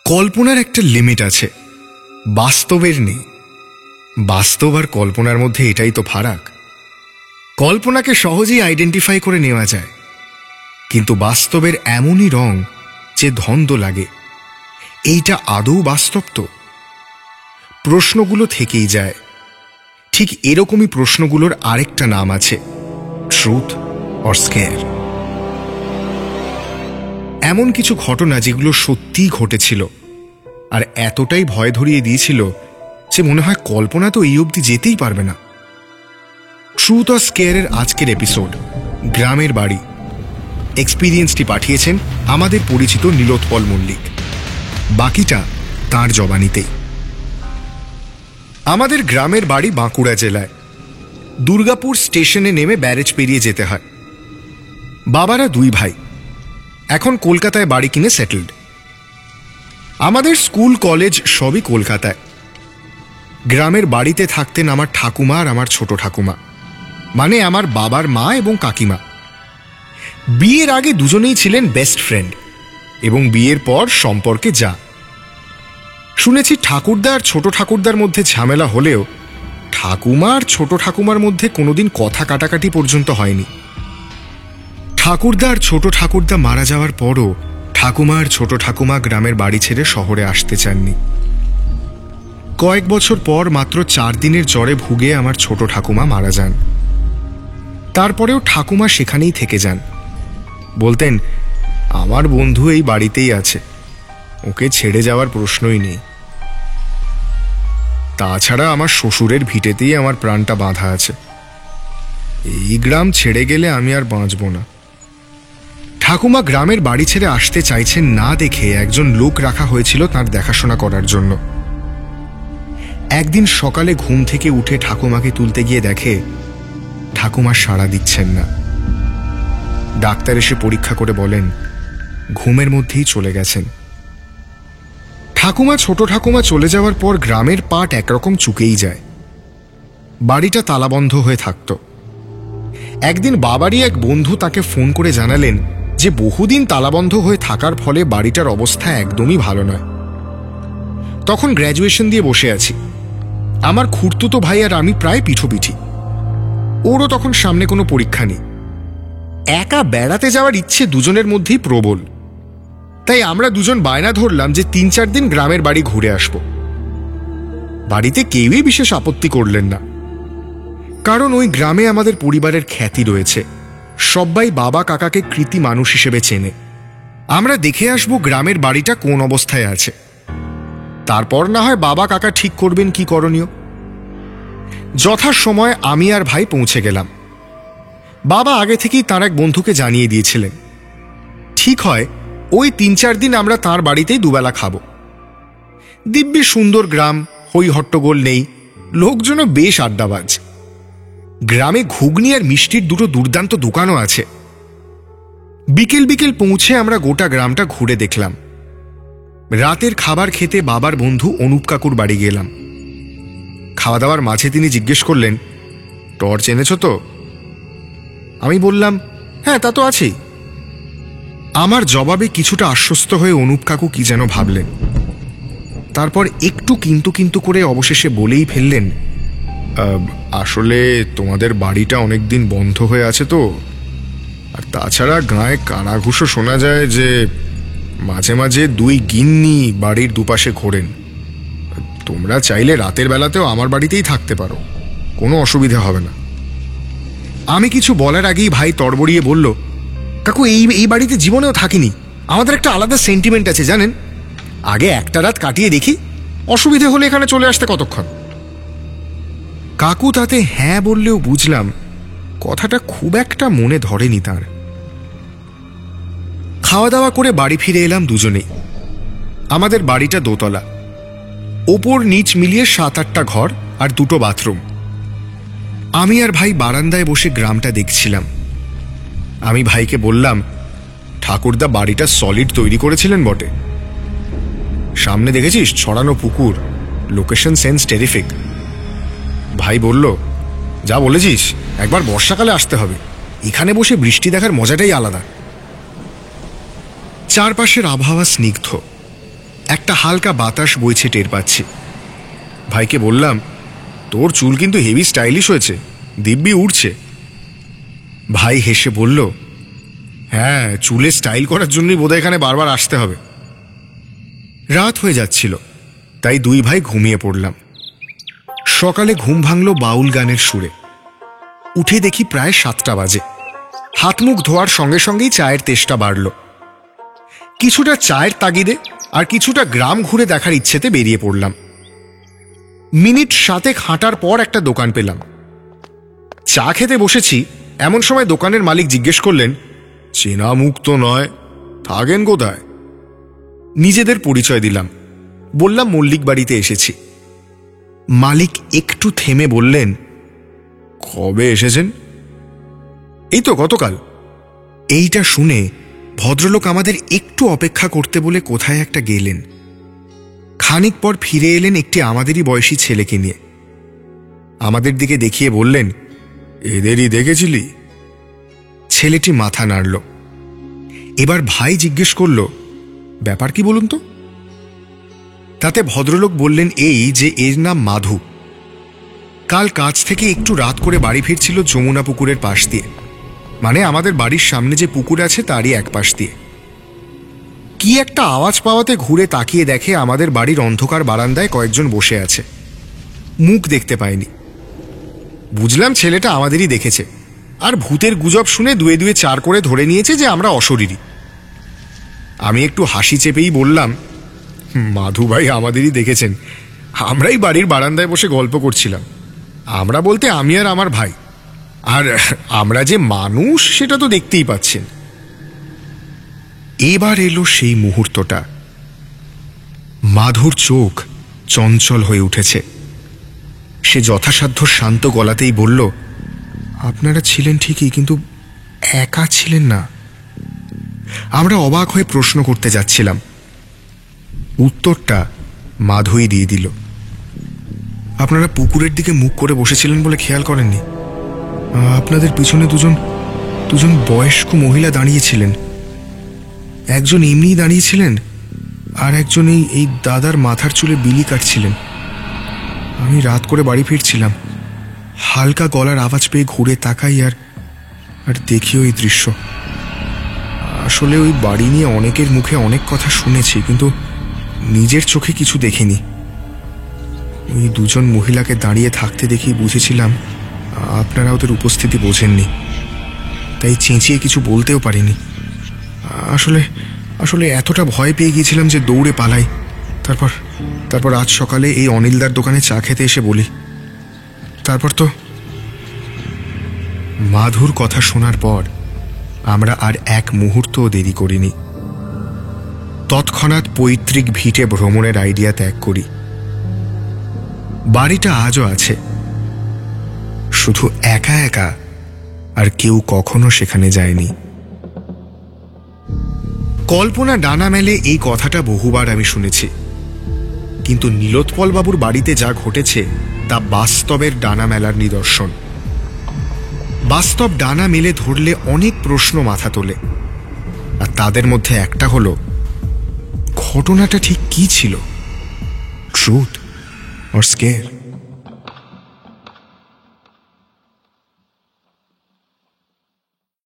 কল্পনার একটা লিমিট আছে, বাস্তবের নেই। বাস্তব আর কল্পনার মধ্যে এটাই তো ফারাক। কল্পনাকে সহজেই আইডেন্টিফাই করে নেওয়া যায়, কিন্তু বাস্তবের এমনই রং যে ধন্দ লাগে। এইটা আদৌ বাস্তব তো? প্রশ্নগুলো থেকেই যায়। ঠিক এরকমই প্রশ্নগুলোর আরেকটা নাম আছে, ট্রুথ অর স্কেয়ার। এমন কিছু ঘটনা যেগুলো সত্যিই ঘটেছিল আর এতটাই ভয় ধরিয়ে দিয়েছিল যে মনে হয় কল্পনা তো এই অবধি যেতেই পারবে না। ট্রুথ অর স্কেয়ারের আজকের এপিসোড গ্রামের বাড়ি। এক্সপিরিয়েন্সটি পাঠিয়েছেন আমাদের পরিচিত নীলোৎপল মল্লিক। বাকিটা তাঁর জবানিতেই। আমাদের গ্রামের বাড়ি বাঁকুড়া জেলায়। দুর্গাপুর স্টেশনে নেমে ব্যারেজ পেরিয়ে যেতে হয়। বাবারা দুই ভাই, এখন কলকাতায় বাড়ি কিনে সেটেলড। আমাদের স্কুল কলেজ সবই কলকাতায়। গ্রামের বাড়িতে থাকতেন আমার ঠাকুমা আর আমার ছোট ঠাকুমা, মানে আমার বাবার মা এবং কাকিমা। বিয়ের আগে দুজনেই ছিলেন বেস্ট ফ্রেন্ড এবং বিয়ের পর সম্পর্কে যা। শুনেছি ঠাকুরদা আর ছোট ঠাকুরদার মধ্যে ঝামেলা হলেও ঠাকুমা আর ছোট ঠাকুমার মধ্যে কোনোদিন কথা কাটাকাটি পর্যন্ত হয়নি। ঠাকুরদা আর ছোট ঠাকুরদা মারা যাওয়ার পরও ঠাকুমা আর ছোট ঠাকুমা গ্রামের বাড়ি ছেড়ে শহরে আসতে চাননি। কয়েক বছর পর মাত্র 4 দিনের জ্বরে ভুগে আমার ছোট ঠাকুমা মারা যান। তারপরেও ঠাকুমা সেখানেই থেকে যান। বলতেন, আমার বন্ধু এই বাড়িতেই আছে, ওকে ছেড়ে যাওয়ার প্রশ্নই নেই। তাছাড়া আমার শ্বশুরের ভিটেতেই আমার প্রাণটা বাঁধা আছে। এই গ্রাম ছেড়ে গেলে আমি আর বাঁচব না। ঠাকুমা গ্রামের বাড়ি ছেড়ে আসতে চাইছেন না দেখে একজন লোক রাখা হয়েছিল তার দেখাশোনা করার জন্য। একদিন সকালে ঘুম থেকে উঠে ঠাকুমাকে তুলতে গিয়ে দেখে ঠাকুমা সাড়া দিচ্ছেন না। ডাক্তার এসে পরীক্ষা করে বলেন ঘুমের মধ্যেই চলে গেছেন। ছোট ঠাকুমা চলে যাওয়ার পর গ্রামের পাট একরকম চুকেই যায়। বাড়িটা তালাবন্ধ হয়ে থাকত। একদিন বাবারই এক বন্ধু তাকে ফোন করে জানালেন যে বহুদিন তালাবন্ধ হয়ে থাকার ফলে বাড়িটার অবস্থা একদমই ভালো নয়। তখন গ্র্যাজুয়েশন দিয়ে বসে আছি। আমার খুড়তুতো ভাই আর আমি প্রায় পিঠোপিঠি। ওরও তখন সামনে কোনো পরীক্ষা নেই। একা বেড়াতে যাওয়ার ইচ্ছে দুজনের মধ্যেই প্রবল। তাই আমরা দুজন বায়না ধরলাম যে 3-4 দিন গ্রামের বাড়ি ঘুরে আসব। বাড়িতে কেউই বিশেষ আপত্তি করলেন না, কারণ ওই গ্রামে আমাদের পরিবারের খ্যাতি রয়েছে। সবাই বাবা কাকাকে কৃতি মানুষ হিসেবে চেনে। আমরা দেখে আসব গ্রামের বাড়িটা কোন অবস্থায় আছে, তারপর না হয় বাবা কাকা ঠিক করবেন কি করণীয়। যথাসময়ে আমি আর ভাই পৌঁছে গেলাম। বাবা আগে থেকেই তার এক বন্ধুকে জানিয়ে দিয়েছিলেন। ঠিক হয় ওই 3-4 দিন আমরা তাঁর বাড়িতেই দুবেলা খাব। দিব্যি সুন্দর গ্রাম, হই হট্টগোল নেই, লোকজনও বেশ আড্ডাবাজ। গ্রামে ঘুগনি আর মিষ্টির দুটো দুর্দান্ত দোকানও আছে। বিকেল বিকেল পৌঁছে আমরা গোটা গ্রামটা ঘুরে দেখলাম। রাতের খাবার খেতে বাবার বন্ধু অনুপ কাকুর বাড়ি গেলাম। খাওয়া দাওয়ার মাঝে তিনি জিজ্ঞেস করলেন, টর্চ এনেছ তো? আমি বললাম, হ্যাঁ তা তো আছেই। আমার জবাবে কিছুটা আশ্বস্ত হয়ে অনুপ কাকু কি যেন ভাবলেন। তারপর একটু কিন্তু কিন্তু করে অবশেষে বলেই ফেললেন, আসলে তোমাদের বাড়িটা অনেকদিন বন্ধ হয়ে আছে তো, আর তাছাড়া গায়ে কানাঘুষো শোনা যায় যে মাঝে মাঝে 2 গিন্নি বাড়ির দুপাশে ঘোরেন। তোমরা চাইলে রাতের বেলাতেও আমার বাড়িতেই থাকতে পারো, কোনো অসুবিধা হবে না। আমি কিছু বলার আগেই ভাই তড়বড়িয়ে বলল, কাকু এই বাড়িতে জীবনেও থাকিনি, আমাদের একটা আলাদা সেন্টিমেন্ট আছে জানেন। আগে একটা রাত কাটিয়ে দেখি, অসুবিধে হলে এখানে চলে আসতে কতক্ষণ। কাকু তাতে হ্যাঁ বললেও বুঝলাম কথাটা খুব একটা মনে ধরেনি তার। খাওয়া দাওয়া করে বাড়ি ফিরে এলাম দুজনেই। আমাদের বাড়িটা দোতলা, ওপর নিচ মিলিয়ে 7-8টা ঘর আর 2টো বাথরুম। আমি আর ভাই বারান্দায় বসে গ্রামটা দেখছিলাম। আমি ভাইকে বললাম, ঠাকুরদা বাড়িটা সলিড তৈরি করেছিলেন বটে। সামনে দেখেছিস ছড়ানো পুকুর, লোকেশন সেন্স টেরিফিক। ভাই বলল, যা বলেছিস, একবার বর্ষাকালে আসতে হবে, এখানে বসে বৃষ্টি দেখার মজাটাই আলাদা। চারপাশের আবহাওয়া স্নিগ্ধ, একটা হালকা বাতাস বইছে টের পাচ্ছি। ভাইকে বললাম, তোর চুল কিন্তু হেভি স্টাইলিশ হয়েছে, দিব্যি উঠছে। ভাই হেসে বলল, হ্যাঁ, চুলে স্টাইল করার জন্যই বোধহয় এখানে বারবার আসতে হবে। রাত হয়ে যাচ্ছিল, তাই দুই ভাই ঘুমিয়ে পড়লাম। সকালে ঘুম ভাঙল বাউল গানের সুরে। উঠে দেখি প্রায় 7টা বাজে। হাত মুখ ধোয়ার সঙ্গে সঙ্গেই চায়ের তেষ্টা বাড়ল। কিছুটা চায়ের তাগিদে আর কিছুটা গ্রাম ঘুরে দেখার ইচ্ছেতে বেরিয়ে পড়লাম। মিনিট 7 হাঁটার পর একটা দোকান পেলাম। চা খেতে বসেছি, এমন সময় দোকানের মালিক জিজ্ঞেস করলেন, চেনা মুখ তো নয়, থাকেন কোথায়? নিজেদের পরিচয় দিলাম, বললাম মল্লিক বাড়িতে এসেছি। মালিক একটু থেমে বললেন, কবে এসেছেন? এই তো গতকাল। এইটা শুনে ভদ্রলোক আমাদের একটু অপেক্ষা করতে বলে কোথায় একটা গেলেন। খানিক পর ফিরে এলেন একটি আমাদেরই বয়সী ছেলেকে নিয়ে। আমাদের দিকে দেখিয়ে বললেন, এদেরই দেখেছিলি? ছেলেটি মাথা নাড়ল। এবার ভাই জিজ্ঞেস করল, ব্যাপার কি বলুন তো? তাতে ভদ্রলোক বললেন এই যে এর নাম মাধু। কাল কাজ থেকে একটু রাত করে বাড়ি ফিরছিল যমুনা পুকুরের পাশ দিয়ে, মানে আমাদের বাড়ির সামনে যে পুকুর আছে তারই এক পাশ দিয়ে। কি একটা আওয়াজ পাওয়াতে ঘুরে তাকিয়ে দেখে আমাদের বাড়ির অন্ধকার বারান্দায় কয়েকজন বসে আছে। মুখ দেখতে পায়নি। বুঝলাম ছেলেটা আমাদেরই দেখেছে, আর ভূতের গুজব শুনে দুয়ে দুয়ে 4 করে ধরে নিয়েছে যে আমরা অশরীরী। আমি একটু হাসি চেপেই বললাম, মাধু ভাই আমাদেরই দেখেছেন, আমরাই বাড়ির বারান্দায় বসে গল্প করছিলাম। আমরা বলতে আমি আর আমার ভাই, আর আমরা যে মানুষ সেটা তো দেখতেই পাচ্ছেন। এবার এলো সেই মুহূর্তটা। মাধুর চোখ চঞ্চল হয়ে উঠেছে। সে যথাসাধ্য শান্ত গলাতেই বলল, আপনারা ছিলেন ঠিকই, কিন্তু একা ছিলেন না। আমরা অবাক হয়ে প্রশ্ন করতে যাচ্ছিলাম, উত্তরটা মাধুই দিয়ে দিল। আপনারা পুকুরের দিকে মুখ করে বসেছিলেন বলে খেয়াল করেননি? আপনাদের পিছনে দুজন বয়স্ক মহিলা দাঁড়িয়েছিলেন। একজন এমনিই দাঁড়িয়েছিলেন, আর একজন এই দাদার মাথার চুলে বিলি কাটছিলেন। আমি রাত করে বাড়ি ফিরছিলাম, হালকা গলার আওয়াজ পেয়ে ঘুরে তাকাই আর দেখি ওই দৃশ্য। আসলে ওই বাড়ি নিয়ে অনেকের মুখে অনেক কথা শুনেছি, কিন্তু নিজের চোখে কিছু দেখিনি। ওই দুজন মহিলাকে দাঁড়িয়ে থাকতে দেখেই বুঝেছিলাম আপনারা ওদের উপস্থিতি বোঝেননি, তাই চেঁচিয়ে কিছু বলতেও পারিনি। আসলে এতটা ভয় পেয়ে গিয়েছিলাম যে দৌড়ে পালাই। তারপর আজ সকালে এই অনিলদার দোকানে চা খেতে এসে বলি। তারপর তো। মাধুর কথা শোনার পর আমরা আর এক মুহূর্তও দেরি করিনি। তৎক্ষণাৎ পৈতৃক ভিটে ভ্রমণের আইডিয়া ত্যাগ করি। বাড়িটা আজও আছে, শুধু একা একা, আর কেউ কখনো সেখানে যায়নি। কল্পনা ডানা মেলে এই কথাটা বহুবার আমি শুনেছি, কিন্তু নীলোৎপল বাবুর বাড়িতে যা ঘটেছে তা বাস্তবের ডানা মেলার নিদর্শন। বাস্তব ডানা মেলে ধরলে অনেক প্রশ্ন মাথা তোলে, আর তাদের মধ্যে একটা হলো, ঘটনাটা ঠিক কি ছিল? Truth or square?